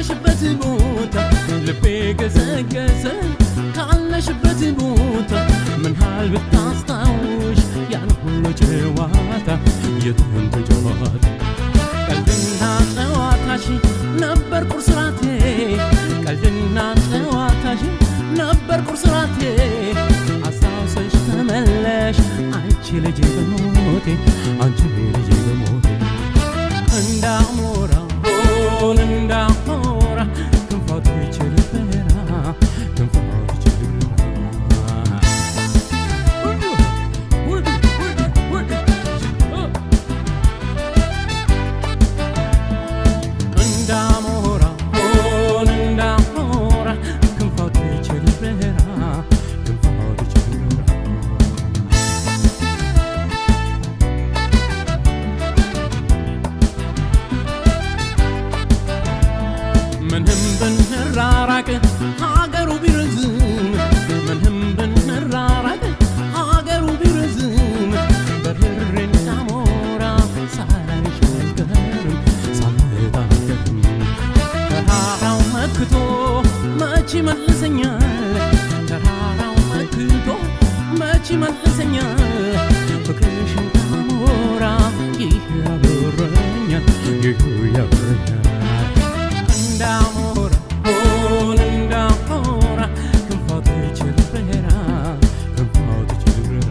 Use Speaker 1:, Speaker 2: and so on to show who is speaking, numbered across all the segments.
Speaker 1: ካለሽበት ቦታ ልቤ ገሰገሰ ካለሽበት ቦታ ምን ሃል ብታስታውሽ ያን ሁሉ ጨዋታ የጥንት ጨዋታ ቀልድና ጨዋታሽ ነበር ቁርስራቴ ቀልድና ጨዋታሽ ነበር ቁርስራቴ አስታውሰሽ ተመለሽ አንቺ ልጅ በሞቴ አንቺ ልጅ በሞቴ እንዳሞራ እንዳሞራ ክንፋቱ ይችልበራ ክንፋቱ ይችልበራ እንዳሞራ እንዳሞራ ክንፋቱ ይችልበራ ክንፋቱ ይችልበራ ምንም ብንራራቅ ሀገሩ ቢረዝም ምንም ብንራራቅ ሀገሩ ቢረዝም በርሬ እንዳሞራ ሳላይሽ አልቀርም ሳልታገርም ተራራው መክቶ መች ይመልሰኛል ተራራው መክቶ መች ይመልሰኛል ፍቅርሽ እንዳሞራ ይህ ያበረኛል ይህ ያበረኛል እንዳሞራ እንዳሞራ ክንፋቱ ይችልበራ ክንፋቱ ይችልበራ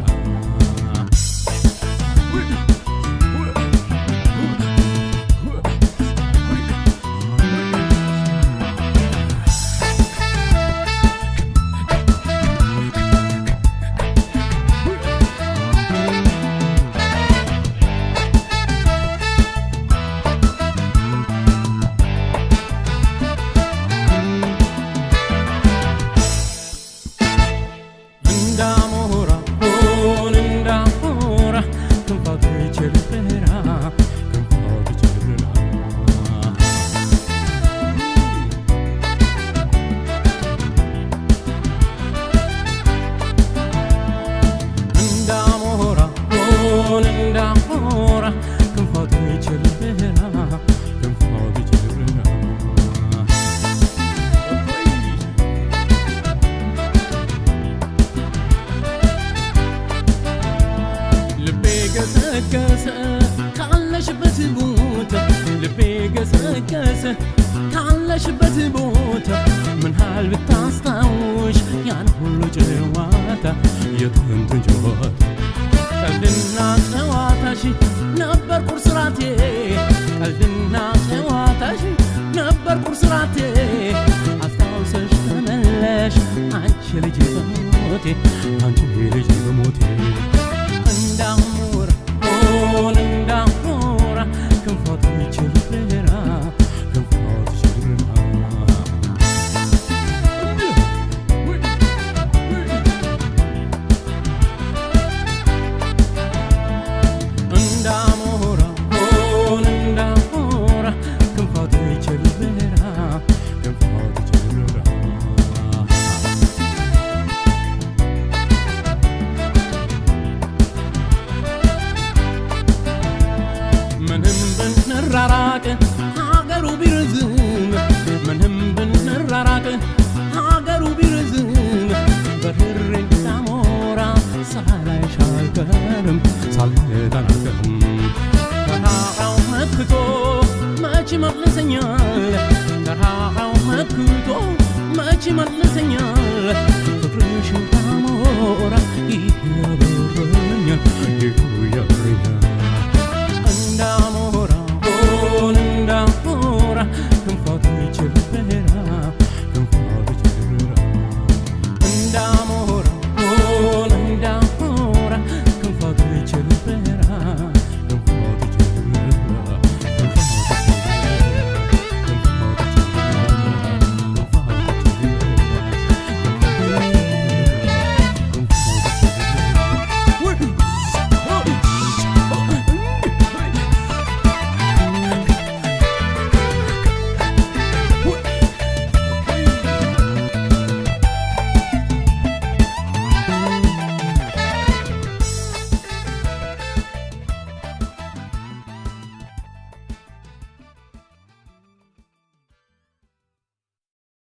Speaker 1: እንዳሞራ ክንፋቱ ይችልበራ ክንፋቱ ይችልበራ ልቤ ገሰገሰ ካለሽበት ቦታ ልቤ ገሰገሰ ካለሽበት ቦታ ምን ሃል ብታስታውሽ ያን ሁሉ ጨዋታ የጥንት ጨዋታ ቀልድና ጨዋታሽ ነበር ቁርስራቴ ቀልድና ጨዋታሽ ነበር ቁርስራቴ አስታውሰሽ ተመለሽ አንቺ ልጅ በሞቴ አንቺ ልጅ በሞቴ እንዳሞራ እንዳሞራ ክንፋቱ ይችልበራ ክንፋቱ ይችልበራ እንዳሞራ እንዳሞራ ክንፋቱ ይችልበራ ክንፋቱ ይችልበራ ምንም ብንራራቅ ሀገሩ ቢረዝም ምንም ብንራራቅ ሀገሩ ቢረዝም በርሬ እንዳሞራ ሳላይሽ አልቀርም ሳልተናገርም ተራራው መክቶ መች ይመልሰኛል ተራራው መክቶ መች ይመልሰኛል ፍቅርሽ እንዳሞራ ይህ ያበረኛል